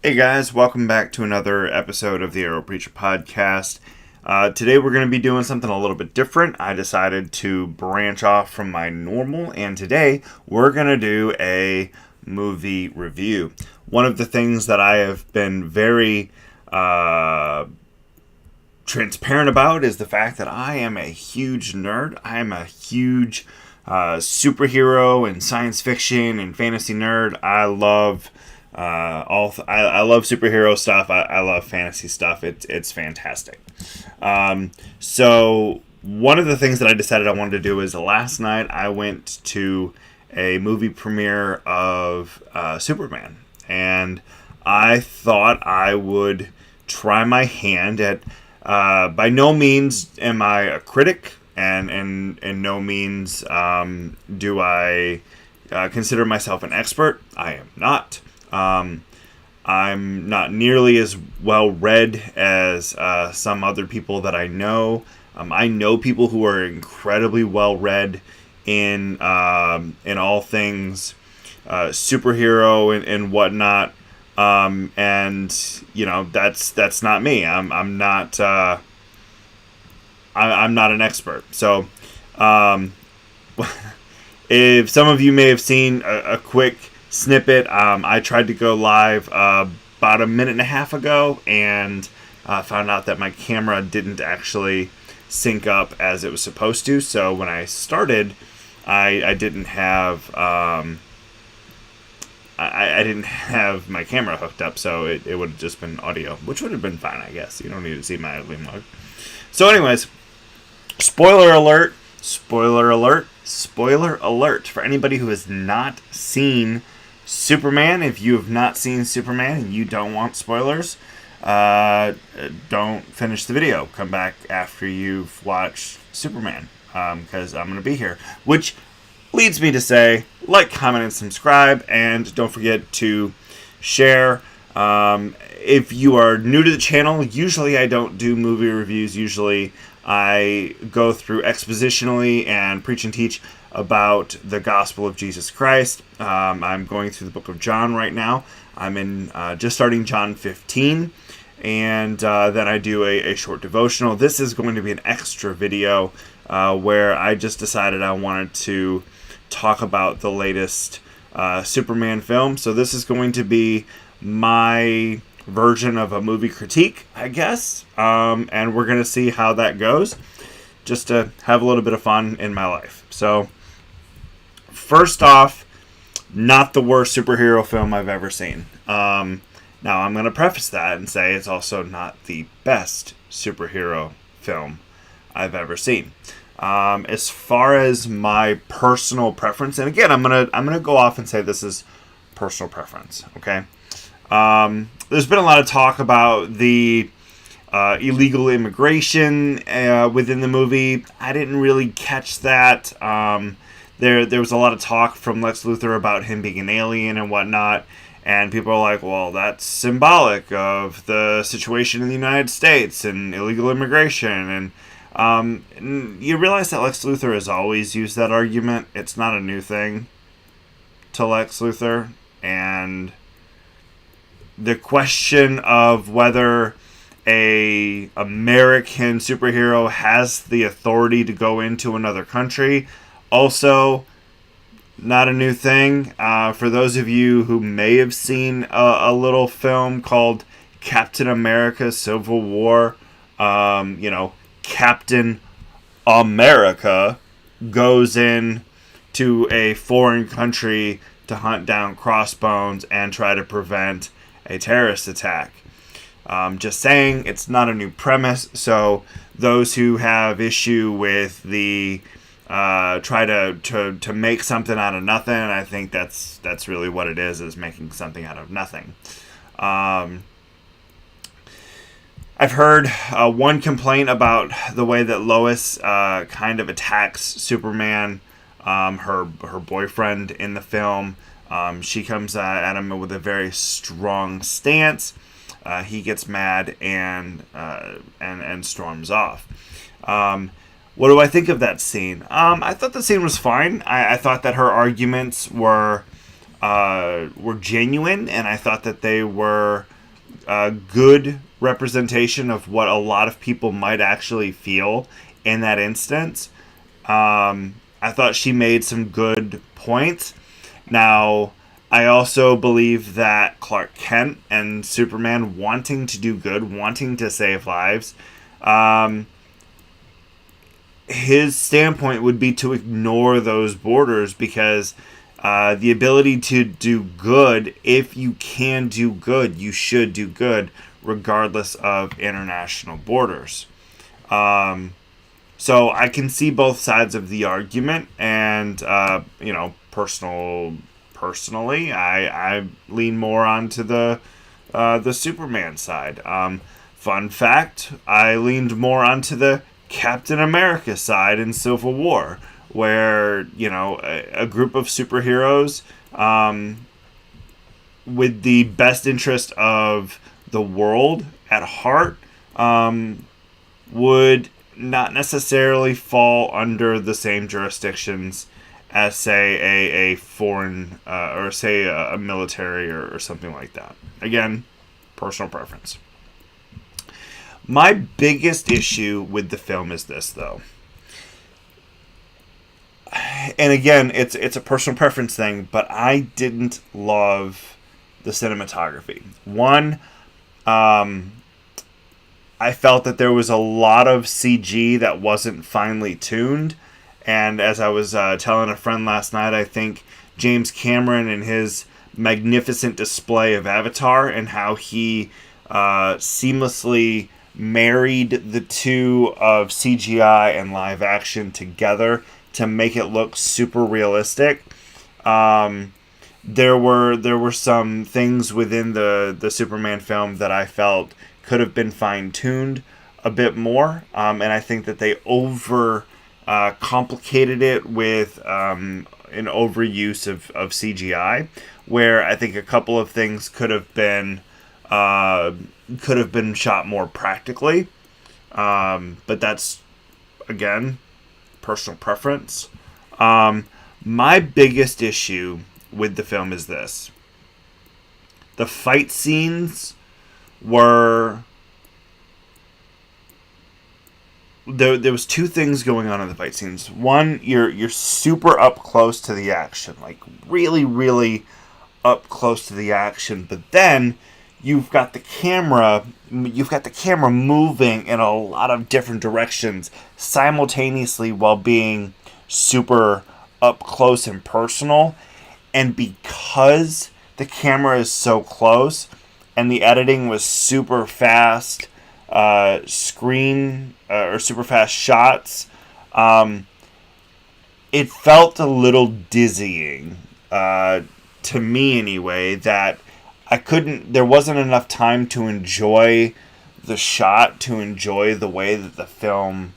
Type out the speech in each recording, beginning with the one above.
Hey guys, welcome back to another episode of the Arrow Preacher Podcast. Today we're going to be doing something a little bit different. I decided to branch off from my normal, and today we're going to do a movie review. One of the things that I have been very transparent about is the fact that I am a huge nerd. I am a huge superhero and science fiction and fantasy nerd. I love I love superhero stuff. I love fantasy stuff. It's fantastic. So one of the things that I decided I wanted to do is last night I went to a movie premiere of Superman, and I thought I would try my hand at. By no means am I a critic, and in no means do I consider myself an expert. I am not. I'm not nearly as well read as some other people that I know. I know people who are incredibly well read in all things superhero and whatnot. And you know that's not me. I'm not I'm not an expert. So if some of you may have seen a quick snippet, I tried to go live about a minute and a half ago, and found out that my camera didn't actually sync up as it was supposed to. So when I started, I didn't have I didn't have my camera hooked up, so it would have just been audio, which would have been fine, I guess. You don't need to see my ugly mug. So anyways, spoiler alert, spoiler alert, spoiler alert for anybody who has not seen Superman. If you have not seen Superman and you don't want spoilers, don't finish the video. Come back after you've watched Superman, because I'm going to be here. Which leads me to say, like, comment, and subscribe, and don't forget to share. If you are new to the channel, usually I don't do movie reviews. Usually I go through expositionally and preach and teach about the gospel of Jesus Christ. I'm going through the book of John right now. I'm in just starting John 15, and then I do a short devotional. This is going to be an extra video where I just decided I wanted to talk about the latest Superman film. So this is going to be my version of a movie critique, I guess, and we're going to see how that goes, just to have a little bit of fun in my life. So first off, not the worst superhero film I've ever seen. Now I'm going to preface that and say it's also not the best superhero film I've ever seen. As far as my personal preference, and again, I'm gonna go off and say this is personal preference. Okay. There's been a lot of talk about the illegal immigration within the movie. I didn't really catch that. There was a lot of talk from Lex Luthor about him being an alien and whatnot, and people are like, well, that's symbolic of the situation in the United States and illegal immigration. And you realize that Lex Luthor has always used that argument. It's not a new thing to Lex Luthor. And the question of whether a American superhero has the authority to go into another country, also not a new thing. For those of you who may have seen a little film called Captain America Civil War, Captain America goes in to a foreign country to hunt down Crossbones and try to prevent a terrorist attack. Just saying, it's not a new premise. So those who have issue with the try to make something out of nothing, I think that's really what it is making something out of nothing. I've heard one complaint about the way that Lois kind of attacks Superman, her boyfriend in the film. She comes at him with a very strong stance. He gets mad and storms off. What do I think of that scene? I thought the scene was fine. I thought that her arguments were were genuine, and I thought that they were a good representation of what a lot of people might actually feel in that instance. I thought she made some good points. Now, I also believe that Clark Kent and Superman wanting to do good, wanting to save lives, his standpoint would be to ignore those borders, because the ability to do good, if you can do good, you should do good regardless of international borders. So I can see both sides of the argument, and personally, I lean more onto the Superman side. Fun fact: I leaned more onto the Captain America side in Civil War, where a group of superheroes with the best interest of the world at heart would not necessarily fall under the same jurisdictions as, say, a foreign or say a military or something like that. Again, personal preference. My biggest issue with the film is this, though. And again, it's a personal preference thing, but I didn't love the cinematography. One, I felt that there was a lot of CG that wasn't finely tuned. And as I was telling a friend last night, I think James Cameron and his magnificent display of Avatar and how he seamlessly married the two of CGI and live action together to make it look super realistic. There were some things within the Superman film that I felt could have been fine-tuned a bit more, and I think that they complicated it with an overuse of CGI, where I think a couple of things could have been shot more practically, but that's, again, personal preference. My biggest issue with the film is this: the fight scenes were there was two things going on in the fight scenes. One, you're super up close to the action, like really, really up close to the action, but then you've got the camera moving in a lot of different directions simultaneously while being super up close and personal. And because the camera is so close and the editing was super fast or super fast shots, it felt a little dizzying to me anyway, that there wasn't enough time to enjoy the shot, to enjoy the way that the film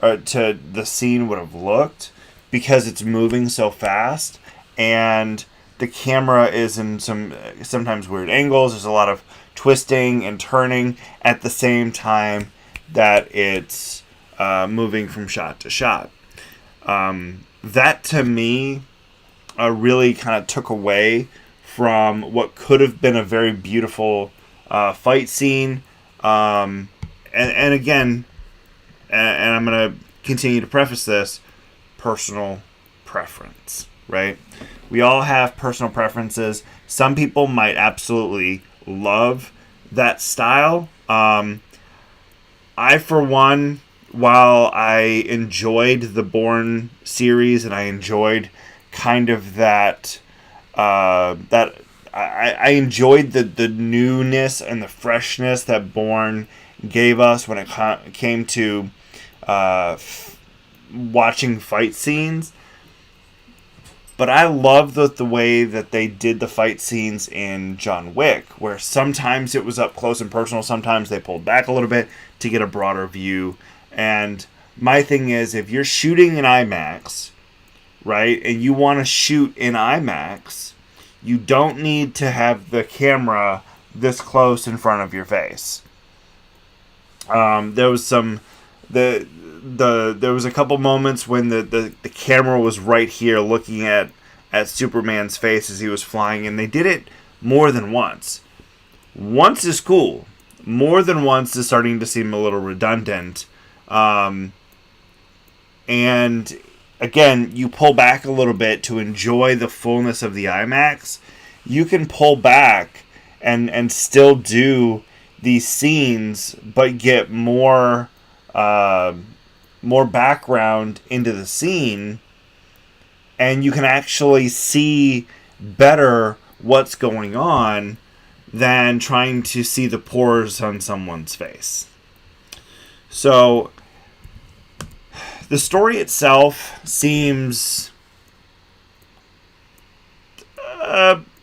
to the scene would have looked, because it's moving so fast and the camera is in sometimes weird angles. There's a lot of twisting and turning at the same time that it's moving from shot to shot. That to me really kind of took away from what could have been a very beautiful fight scene. And again, and I'm going to continue to preface this, personal preference, right? We all have personal preferences. Some people might absolutely love that style. I, for one, while I enjoyed the Bourne series and I enjoyed kind of that I enjoyed the newness and the freshness that Bourne gave us when it came to watching fight scenes. But I love the way that they did the fight scenes in John Wick, where sometimes it was up close and personal, sometimes they pulled back a little bit to get a broader view. And my thing is, if you're shooting in IMAX, right, and you want to shoot in IMAX, you don't need to have the camera this close in front of your face. There was there was a couple moments when the camera was right here looking at at Superman's face as he was flying, and they did it more than once. Once is cool. More than once is starting to seem a little redundant. And again, you pull back a little bit to enjoy the fullness of the IMAX. You can pull back and still do these scenes, but get more background into the scene, and you can actually see better what's going on than trying to see the pores on someone's face. So the story itself seems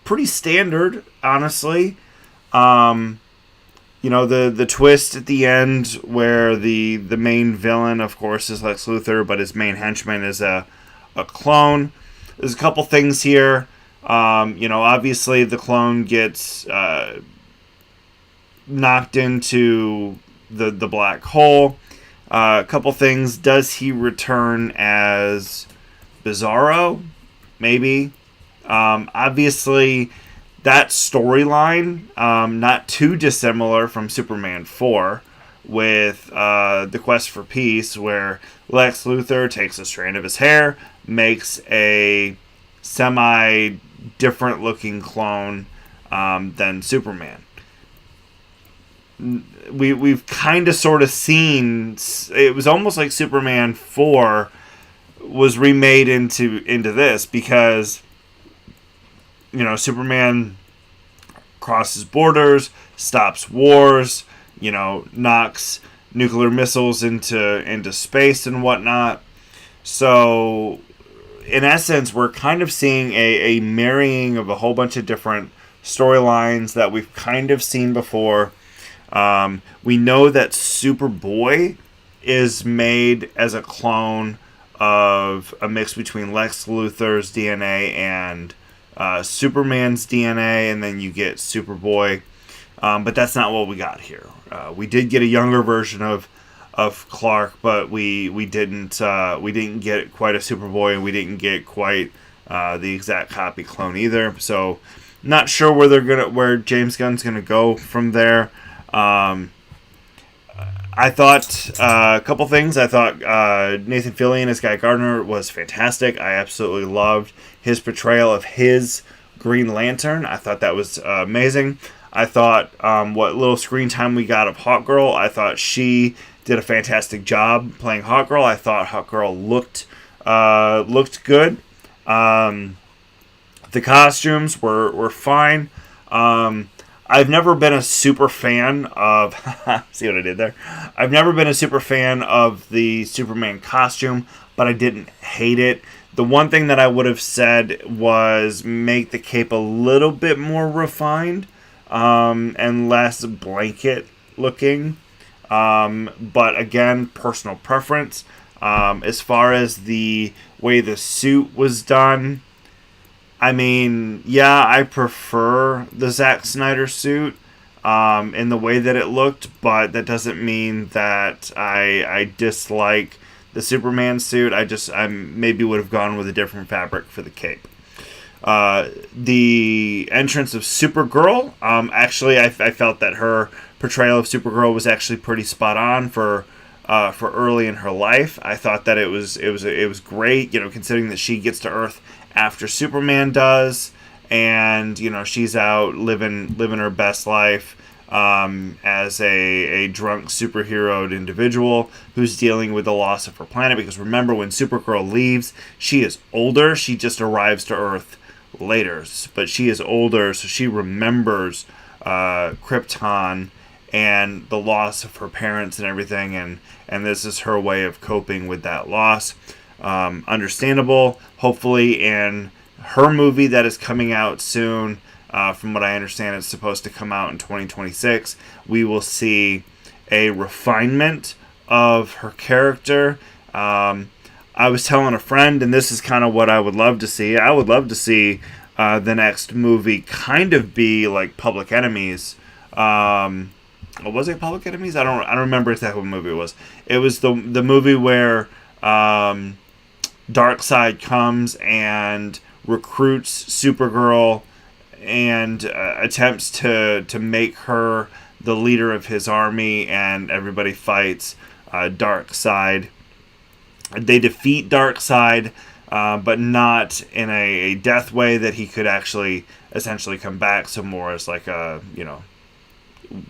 pretty standard, honestly. The twist at the end where the main villain, of course, is Lex Luthor, but his main henchman is a clone. There's a couple things here. Obviously the clone gets knocked into the black hole. A couple things. Does he return as Bizarro? Maybe. Obviously, that storyline, not too dissimilar from Superman 4, with the quest for peace, where Lex Luthor takes a strand of his hair, makes a semi-different looking clone than Superman. We've kind of sort of seen, it was almost like Superman 4 was remade into this, because Superman crosses borders, stops wars, knocks nuclear missiles into space and whatnot. So in essence, we're kind of seeing a marrying of a whole bunch of different storylines that we've kind of seen before. We know that Superboy is made as a clone of a mix between Lex Luthor's DNA and Superman's DNA, and then you get Superboy. But that's not what we got here. We did get a younger version of Clark, but we didn't get quite a Superboy, and we didn't get quite the exact copy clone either. So not sure where James Gunn's gonna go from there. I thought a couple things. I thought Nathan Fillion as Guy Gardner was fantastic. I absolutely loved his portrayal of his Green Lantern. I thought that was amazing. I thought what little screen time we got of Hawkgirl, I thought she did a fantastic job playing Hawkgirl. I thought Hawkgirl looked good. The costumes were fine. I've never been a super fan of... see what I did there? I've never been a super fan of the Superman costume, but I didn't hate it. The one thing that I would have said was make the cape a little bit more refined and less blanket looking. But again, personal preference. As far as the way the suit was done... I mean, yeah, I prefer the Zack Snyder suit in the way that it looked, but that doesn't mean that I dislike the Superman suit. I maybe would have gone with a different fabric for the cape. The entrance of Supergirl, actually, I felt that her portrayal of Supergirl was actually pretty spot on for early in her life. I thought that it was great, considering that she gets to Earth after Superman does, and she's out living her best life as a drunk superheroed individual who's dealing with the loss of her planet. Because remember, when Supergirl leaves, she is older. She just arrives to Earth later, but she is older, so she remembers Krypton and the loss of her parents and everything, and this is her way of coping with that loss. Understandable. Hopefully in her movie that is coming out soon, from what I understand it's supposed to come out in 2026, we will see a refinement of her character. I was telling a friend, and this is kind of what I would love to see. I would love to see the next movie kind of be like Public Enemies. Was it Public Enemies? I don't remember exactly what movie it was. It was the movie where Darkseid comes and recruits Supergirl and attempts to make her the leader of his army, and everybody fights Darkseid. They defeat Darkseid, but not in a death way that he could actually essentially come back. So more as like a,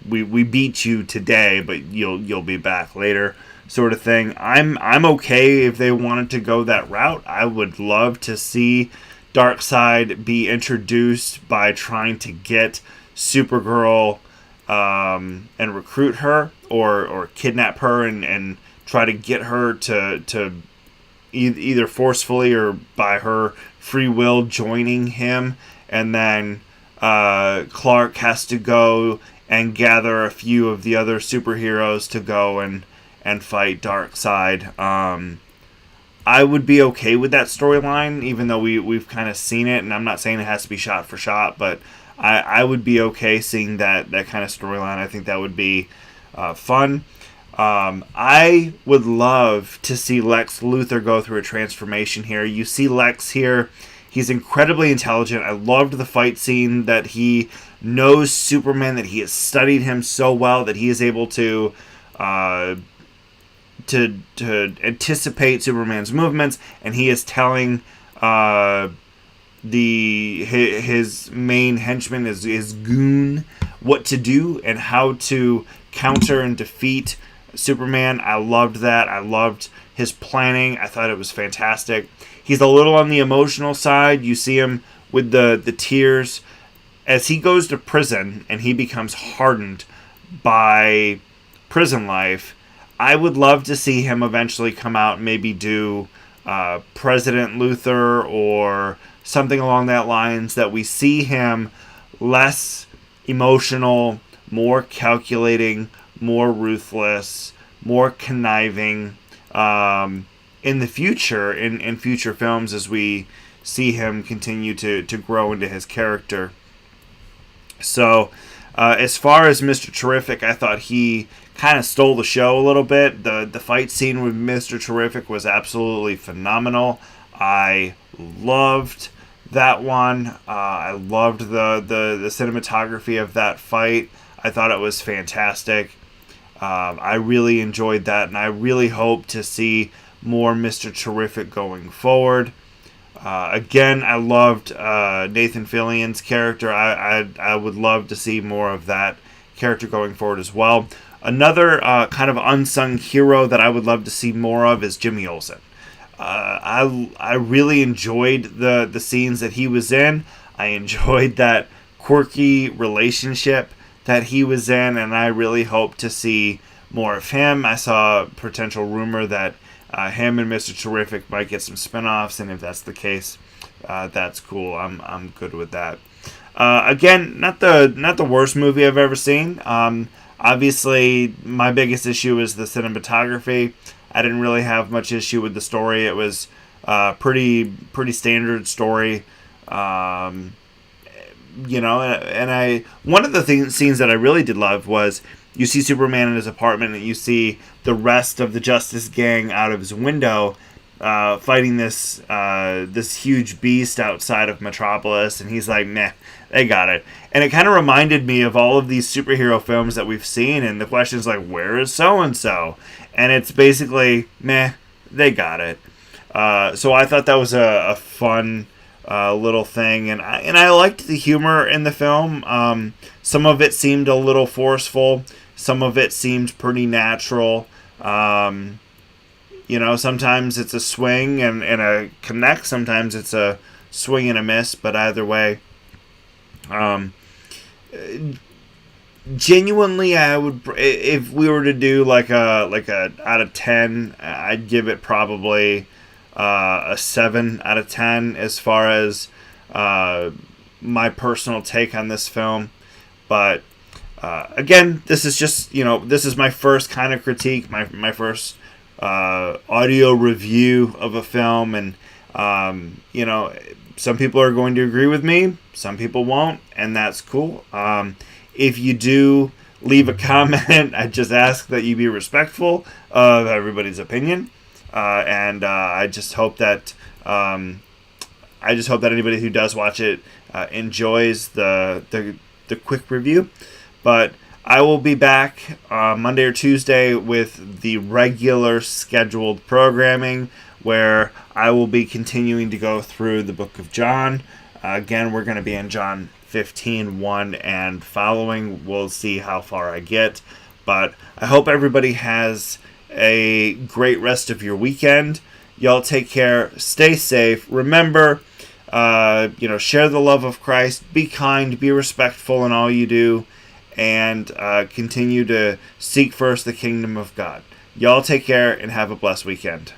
we beat you today, but you'll be back later sort of thing. I'm okay if they wanted to go that route. I would love to see Darkseid be introduced by trying to get Supergirl and recruit her, or kidnap her and try to get her to either forcefully or by her free will joining him, and then Clark has to go and gather a few of the other superheroes to go and fight Darkseid. I would be okay with that storyline, even though we've kind of seen it, and I'm not saying it has to be shot for shot, but I would be okay seeing that kind of storyline. I think that would be fun. I would love to see Lex Luthor go through a transformation here. You see Lex here. He's incredibly intelligent. I loved the fight scene that he knows Superman, that he has studied him so well that he is able to anticipate Superman's movements, and he is telling his main henchman, his goon, what to do and how to counter and defeat Superman. I loved that. I loved his planning. I thought it was fantastic. He's a little on the emotional side. You see him with the tears as he goes to prison and he becomes hardened by prison life. I would love to see him eventually come out and maybe do President Luthor or something along that lines, that we see him less emotional, more calculating, more ruthless, more conniving in the future, in future films, as we see him continue to grow into his character. So as far as Mr. Terrific, I thought he kind of stole the show a little bit. The fight scene with Mr. Terrific was absolutely phenomenal. I loved that one. I loved the cinematography of that fight. I thought it was fantastic. I really enjoyed that, and I really hope to see more Mr. Terrific going forward. Again, I loved Nathan Fillion's character. I would love to see more of that character going forward as well. Another kind of unsung hero that I would love to see more of is Jimmy Olsen. I really enjoyed the scenes that he was in. I enjoyed that quirky relationship that he was in, and I really hope to see more of him. I saw a potential rumor that him and Mr. Terrific might get some spinoffs, and if that's the case, that's cool. I'm good with that. Again, not the worst movie I've ever seen. Obviously, my biggest issue is the cinematography. I didn't really have much issue with the story. It was pretty standard story. And one of the scenes that I really did love was you see Superman in his apartment and you see the rest of the Justice Gang out of his window fighting this huge beast outside of Metropolis, and he's like, meh, they got it. And it kind of reminded me of all of these superhero films that we've seen, and the question's like, where is so-and-so? And it's basically, meh, they got it. So I thought that was a fun little thing, and I liked the humor in the film. Some of it seemed a little forceful. Some of it seemed pretty natural. Sometimes it's a swing and a connect. Sometimes it's a swing and a miss. But either way, genuinely, I would, if we were to do like a out of 10, I'd give it probably a 7 out of 10 as far as my personal take on this film. But again, this is just, this is my first kind of critique, my first audio review of a film, and some people are going to agree with me, some people won't, and that's cool. If you do leave a comment, I just ask that you be respectful of everybody's opinion, and I just hope that I I just hope that anybody who does watch it enjoys the quick review. But I will be back Monday or Tuesday with the regular scheduled programming, where I will be continuing to go through the book of John. Again, we're going to be in John 15:1 and following. We'll see how far I get. But I hope everybody has a great rest of your weekend. Y'all take care. Stay safe. Remember, share the love of Christ. Be kind. Be respectful in all you do. And continue to seek first the kingdom of God. Y'all take care and have a blessed weekend.